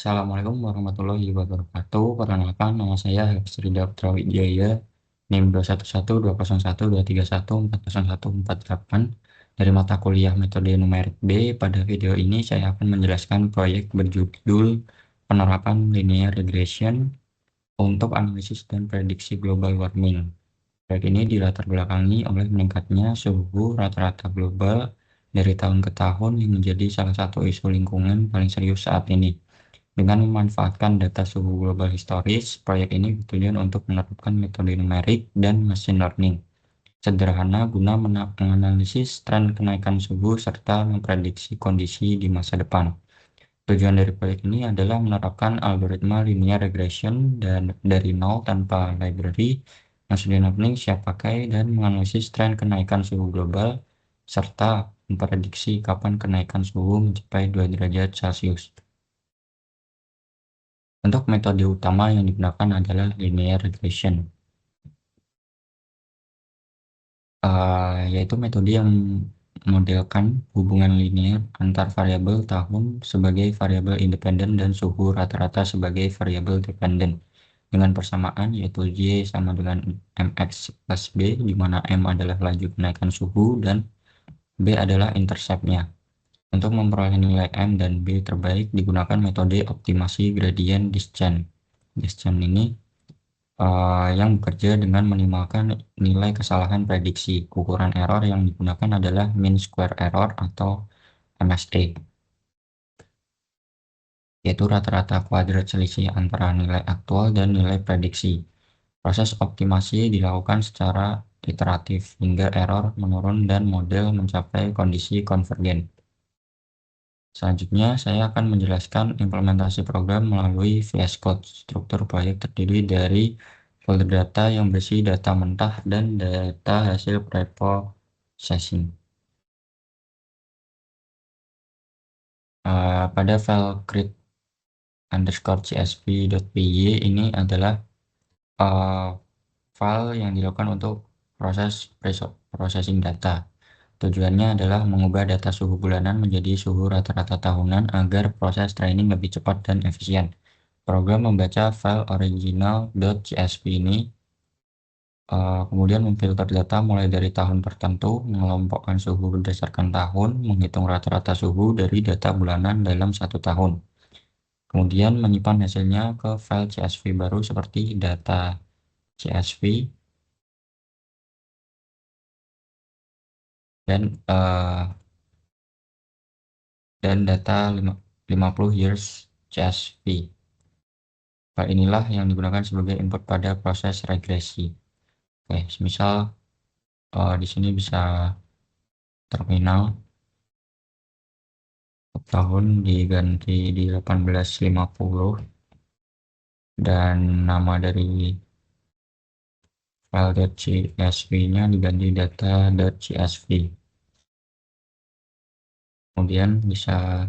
Assalamualaikum warahmatullahi wabarakatuh. Perkenalkan, nama saya Hepsrida Putra Wijaya, NIM 2112123140148 dari mata kuliah Metode Numerik B. Pada video ini saya akan menjelaskan proyek berjudul Penerapan Linear Regression untuk Analisis dan Prediksi Global Warming. Proyek ini dilatar belakangi oleh meningkatnya suhu rata-rata global dari tahun ke tahun yang menjadi salah satu isu lingkungan paling serius saat ini. Dengan memanfaatkan data suhu global historis, proyek ini bertujuan untuk menerapkan metode numerik dan machine learning sederhana guna menganalisis tren kenaikan suhu serta memprediksi kondisi di masa depan. Tujuan dari proyek ini adalah menerapkan algoritma linear regression dan dari nol tanpa library, machine learning siap pakai, dan menganalisis tren kenaikan suhu global serta memprediksi kapan kenaikan suhu mencapai 2 derajat Celcius. Untuk metode utama yang digunakan adalah linear regression, yaitu metode yang memodelkan hubungan linear antar variabel tahun sebagai variabel independen dan suhu rata-rata sebagai variabel dependen, dengan persamaan yaitu Y sama dengan mx plus B, di mana M adalah laju kenaikan suhu dan B adalah intercept-nya. Untuk memperoleh nilai M dan B terbaik digunakan metode optimasi gradient descent. Descent ini yang bekerja dengan minimalkan nilai kesalahan prediksi. Ukuran error yang digunakan adalah mean square error atau MSE, yaitu rata-rata kuadrat selisih antara nilai aktual dan nilai prediksi. Proses optimasi dilakukan secara iteratif hingga error menurun dan model mencapai kondisi konvergen. Selanjutnya, saya akan menjelaskan implementasi program melalui VS Code. Struktur proyek terdiri dari folder data yang berisi data mentah dan data hasil preprocessing. Pada file create_csv.py ini adalah file yang dilakukan untuk proses processing data. Tujuannya adalah mengubah data suhu bulanan menjadi suhu rata-rata tahunan agar proses training lebih cepat dan efisien. Program membaca file original.csv ini, kemudian memfilter data mulai dari tahun tertentu, mengelompokkan suhu berdasarkan tahun, menghitung rata-rata suhu dari data bulanan dalam satu tahun. Kemudian menyimpan hasilnya ke file CSV baru seperti data CSV dan data 50 years CSV. File inilah yang digunakan sebagai input pada proses regresi. Oke, misal di sini bisa terminal tahun diganti di 1850 dan nama dari file .csv-nya diganti data.csv. Kemudian bisa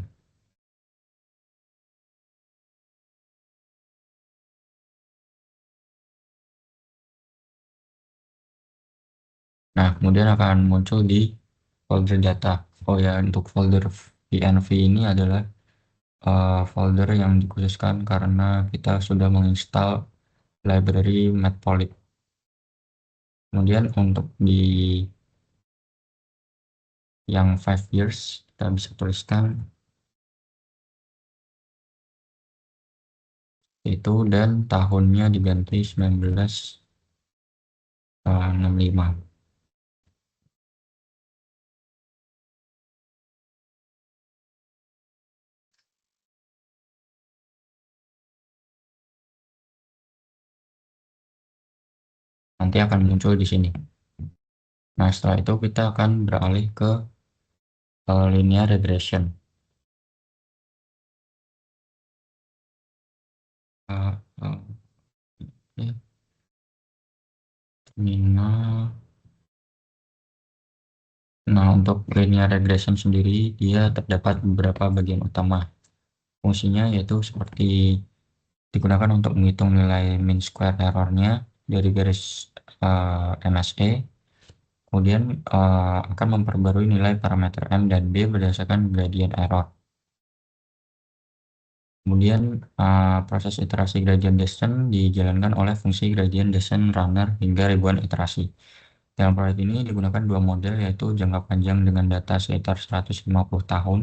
kemudian akan muncul di folder data. Oh ya, untuk folder PNV ini adalah folder yang dikhususkan karena kita sudah menginstal library Matplotlib. Kemudian untuk di yang 5 years kita bisa tuliskan itu dan tahunnya diganti 1965. Nanti akan muncul di sini. Nah, setelah itu kita akan beralih ke linear regression. Ya, terminal. Nah, untuk linear regression sendiri, dia terdapat beberapa bagian utama. Fungsinya yaitu seperti digunakan untuk menghitung nilai mean square error-nya dari garis MSE. Kemudian akan memperbarui nilai parameter M dan B berdasarkan gradient error. Kemudian proses iterasi gradient descent dijalankan oleh fungsi gradient descent runner hingga ribuan iterasi. Dalam proyek ini digunakan dua model, yaitu jangka panjang dengan data sekitar 150 tahun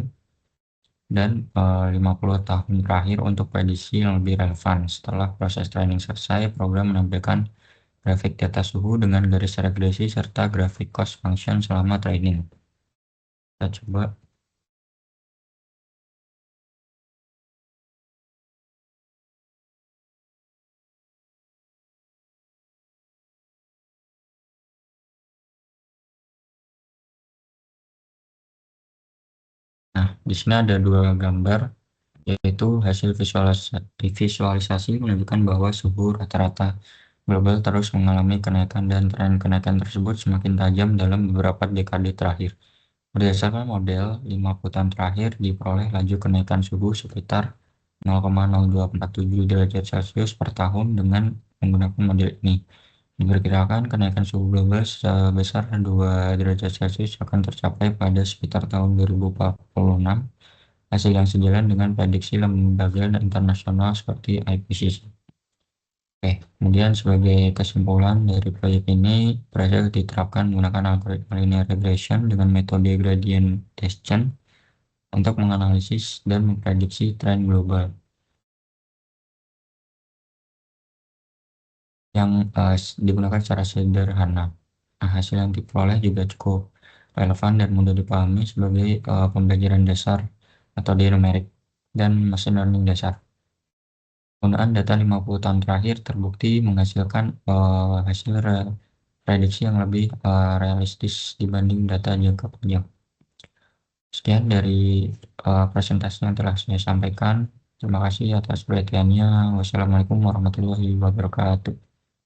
dan 50 tahun terakhir untuk prediksi yang lebih relevan. Setelah proses training selesai, program menampilkan grafik data suhu dengan garis regresi serta grafik cost function selama training. Kita coba. Nah, di sini ada dua gambar, yaitu hasil visualisasi menunjukkan bahwa suhu rata-rata global terus mengalami kenaikan dan tren kenaikan tersebut semakin tajam dalam beberapa dekade terakhir. Berdasarkan model, 50 tahun terakhir diperoleh laju kenaikan suhu sekitar 0,0247 derajat Celcius per tahun dengan menggunakan model ini. Diperkirakan kenaikan suhu global sebesar 2 derajat Celcius akan tercapai pada sekitar tahun 2046, hasil yang sejalan dengan prediksi lembaga internasional seperti IPCC. Oke, kemudian sebagai kesimpulan dari proyek ini berhasil diterapkan menggunakan algoritma linear regression dengan metode gradient descent untuk menganalisis dan memprediksi tren global yang digunakan secara sederhana. Nah, hasil yang diperoleh juga cukup relevan dan mudah dipahami sebagai pembelajaran dasar metode numerik dan machine learning dasar. Penggunaan data 50 tahun terakhir terbukti menghasilkan hasil prediksi yang lebih realistis dibanding data jangka panjang. Sekian dari presentasi yang telah saya sampaikan. Terima kasih atas perhatiannya. Wassalamualaikum warahmatullahi wabarakatuh.